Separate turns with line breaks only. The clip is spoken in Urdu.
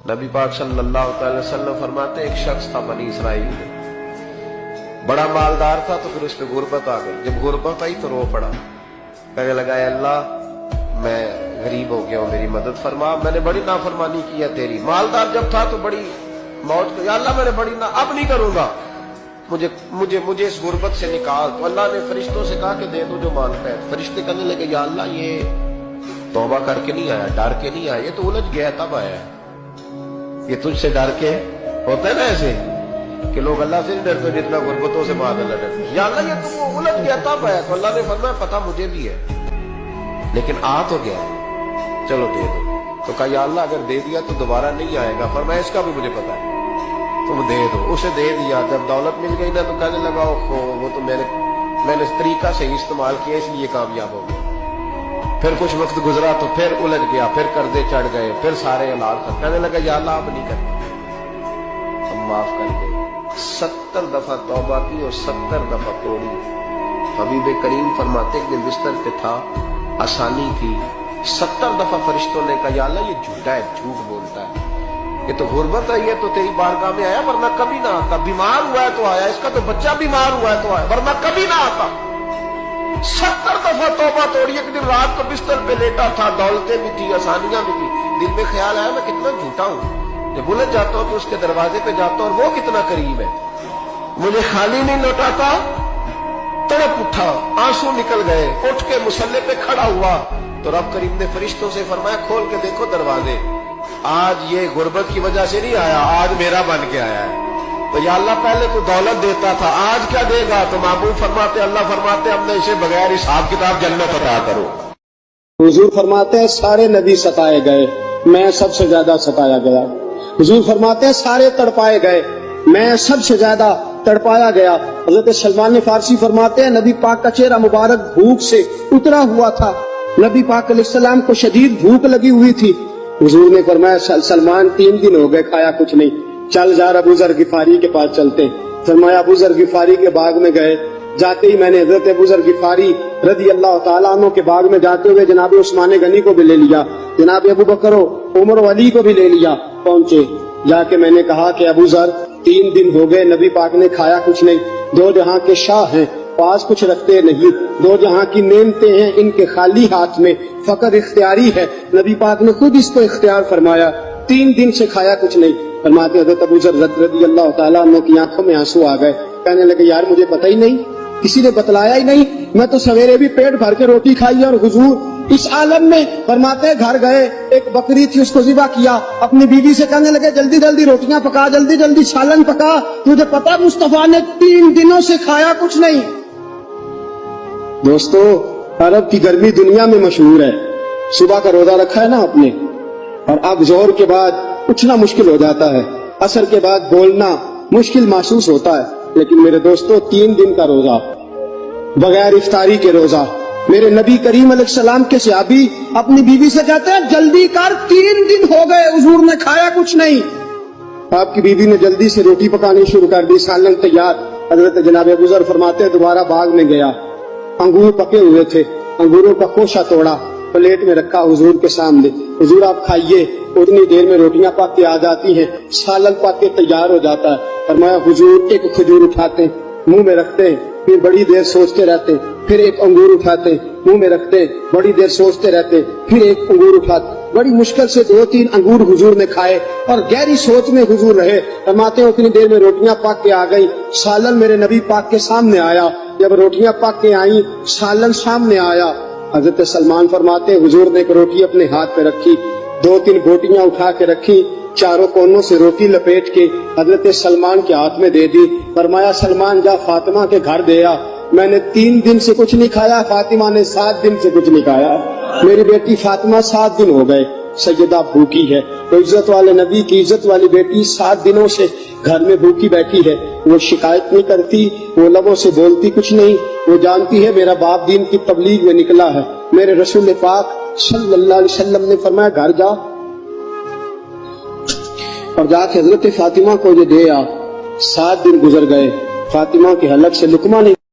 نبی پاک صلی اللہ علیہ وسلم فرماتے ایک شخص تھا بنی اسرائیل میں، بڑا مالدار تھا، تو پھر اس پہ غربت آ گئی۔ جب غربت آئی تو رو پڑا، کہنے لگا اے اللہ میں غریب ہو گیا ہوں، میری مدد فرما، میں نے بڑی نافرمانی کی ہے تیری۔ مالدار جب تھا تو بڑی موت کی، یا اللہ میں نے بڑی اب نہیں کروں گا، مجھے اس غربت سے نکال۔ تو اللہ نے فرشتوں سے کہا کہ دے دو جو مانگتا ہے۔ فرشتے کہنے لگے یا اللہ یہ توبہ کر کے نہیں آیا، ڈر کے نہیں آیا، یہ تو الجھ گیا تب آیا ہے، یہ تجھ سے ڈر کے ہوتا ہے نا ایسے کہ لوگ اللہ سے نہیں ڈرتے جتنا غربتوں سے معاذ اللہ ڈرتے۔ یا اللہ یہ تو الجھ گیا تب آیا، تو اللہ نے فرمایا پتہ مجھے بھی ہے لیکن آ تو گیا، چلو دے دو۔ تو کہا یا اللہ اگر دے دیا تو دوبارہ نہیں آئے گا۔ فرمایا اس کا بھی مجھے پتا ہے، تم دے دو۔ اسے دے دیا، جب دولت مل گئی نا تو کہنے لگا وہ تو میں نے اس طریقہ سے استعمال کیا اس لیے کامیاب ہو گیا۔ پھر کچھ وقت گزرا تو پھر الجھ گیا، پھر قرضے چڑھ گئے، پھر سارے اولاد تھا، کہنے لگا یا اللہ اب نہیں کرتے، ہم معاف کر دیں۔ 70 دفعہ توبہ کی اور 70 دفعہ توڑی۔ حبیب کریم فرماتے ایک دن بستر پہ تھا، آسانی تھی، 70 دفعہ فرشتوں نے کہا یا اللہ یہ جھوٹا ہے، جھوٹ بولتا ہے، یہ تو غربت ہے، یہ تو تیری بارگاہ میں آیا ورنہ کبھی نہ آتا، بیمار ہوا ہے تو آیا، اس کا تو بچہ بیمار ہوا ہے تو آیا ورنہ کبھی نہ آتا۔ 70 دفعہ توبہ توڑی۔ ایک دن رات کو بستر پہ لیٹا تھا، دولتیں بھی تھی، آسانیاں بھی تھی، دل میں خیال آیا میں کتنا جھوٹا ہوں، جب الجھ جاتا ہوں تو اس کے دروازے پہ جاتا ہوں اور وہ کتنا قریب ہے، مجھے خالی نہیں لوٹاتا۔ تڑپ اٹھا، آنسو نکل گئے، اٹھ کے مصلی پہ کھڑا ہوا تو رب کریم نے فرشتوں سے فرمایا کھول کے دیکھو دروازے، آج یہ غربت کی وجہ سے نہیں آیا، آج میرا بن کے آیا ہے۔ تو یا اللہ پہلے تو دولت دیتا تھا، آج کیا دے گا؟ تو محبوب فرماتے اللہ فرماتے ہم نے اسے بغیر حساب کتاب جنت عطا کرو۔
حضور فرماتے ہیں سارے نبی ستائے گئے، میں سب سے زیادہ ستایا گیا۔ حضور فرماتے ہیں سارے تڑپائے گئے، میں سب سے زیادہ تڑپایا گیا۔ حضرت سلمان فارسی فرماتے ہیں نبی پاک کا چہرہ مبارک بھوک سے اترا ہوا تھا، نبی پاک علیہ السلام کو شدید بھوک لگی ہوئی تھی۔ حضور نے فرمایا سلمان 3 دن ہو گئے کھایا کچھ نہیں، چل جا ابو ذر غفاری کے پاس چلتے۔ فرمایا ابو ذر غفاری کے باغ میں گئے، جاتے ہی میں نے حضرت ابو ذر غفاری رضی اللہ تعالیٰ عنہ کے باغ میں جاتے ہوئے جناب عثمان غنی کو بھی لے لیا، جناب ابو بکر و عمر و علی کو بھی لے لیا۔ پہنچے، جا کے میں نے کہا کہ ابو ذر 3 دن ہو گئے نبی پاک نے کھایا کچھ نہیں، 2 جہاں کے شاہ ہیں، پاس کچھ رکھتے نہیں، 2 جہاں کی نعمتیں ہیں ان کے خالی ہاتھ میں، فقر اختیاری ہے، نبی پاک نے خود اس کو اختیار فرمایا، 3 دن سے کھایا کچھ نہیں۔ فرماتے حضرت ابو ذر رضی اللہ تعالیٰ عنہ کی آنکھوں میں آنسو آ گئے، کہنے لگے یار مجھے پتہ ہی نہیں، کسی نے بتلایا ہی نہیں، میں تو سویرے بھی پیٹ بھر کے روٹی کھائی اور حضور اس عالم میں۔ فرماتے گھر گئے، ایک بکری تھی اس کو ذبح کیا، اپنی بیوی سے کہنے لگے جلدی جلدی روٹیاں پکا، جلدی جلدی سالن پکا، تجھے پتا مصطفیٰ نے 3 دنوں سے کھایا کچھ نہیں۔ دوستو عرب کی گرمی دنیا میں مشہور ہے، صبح کا روزہ رکھا ہے نا آپ نے، اور اب ظہر کے بعد اٹھنا مشکل ہو جاتا ہے، عصر کے بعد بولنا مشکل محسوس ہوتا ہے، لیکن میرے دوستو 3 دن کا روزہ بغیر افطاری کے روزہ، میرے نبی کریم علیہ السلام کے صحابی اپنی بیوی سے کہتے ہیں جلدی کر 3 دن ہو گئے حضور نے کھایا کچھ نہیں۔ آپ کی بیوی نے جلدی سے روٹی پکانی شروع کر دی، سالن تیار۔ حضرت جناب ابو ذر فرماتے ہیں دوبارہ باغ میں گیا، انگور پکے ہوئے تھے، انگوروں کا خوشہ توڑا، پلیٹ میں رکھا حضور کے سامنے، حضور آپ کھائیے۔ اتنی دیر میں روٹیاں پک کے آ جاتی ہیں، سالن پک کے تیار ہو جاتا ہے۔ فرمایا حضور ایک کھجور اٹھاتے ہیں، منہ میں رکھتے ہیں، پھر بڑی دیر سوچتے رہتے ہیں، پھر ایک انگور اٹھاتے ہیں، منہ میں رکھتے ہیں، بڑی دیر سوچتے رہتے ہیں، پھر ایک انگور اٹھاتے، بڑی مشکل سے 2-3 انگور حضور نے کھائے اور گہری سوچ میں حضور رہے۔ فرماتے ہیں اتنی دیر میں روٹیاں پک کے آ گئی، سالن میرے نبی پاک کے سامنے آیا۔ جب روٹیاں پک کے آئیں، سالن سامنے آیا، حضرت سلمان فرماتے ہیں حضور نے ایک روٹی اپنے ہاتھ پہ رکھی، 2-3 بوٹیاں اٹھا کے رکھی، چاروں کونوں سے روٹی لپیٹ کے حضرت سلمان کے ہاتھ میں دے دی۔ فرمایا سلمان جا فاطمہ کے گھر دے آ، میں نے 3 دن سے کچھ نہیں کھایا، فاطمہ نے 7 دن سے کچھ نہیں کھایا، میری بیٹی فاطمہ 7 دن ہو گئے سیدہ بھوکی ہے۔ تو عزت والے نبی کی عزت والی بیٹی 7 دنوں سے گھر میں بھوکی بیٹھی ہے، وہ شکایت نہیں کرتی، وہ لبوں سے بولتی کچھ نہیں، وہ جانتی ہے میرا باپ دین کی تبلیغ میں نکلا ہے۔ میرے رسول پاک صلی اللہ علیہ وسلم نے فرمایا گھر جا اور جا کے حضرت فاطمہ کو یہ دے آ۔ 7 دن گزر گئے، فاطمہ کے حلق سے لقمہ نہیں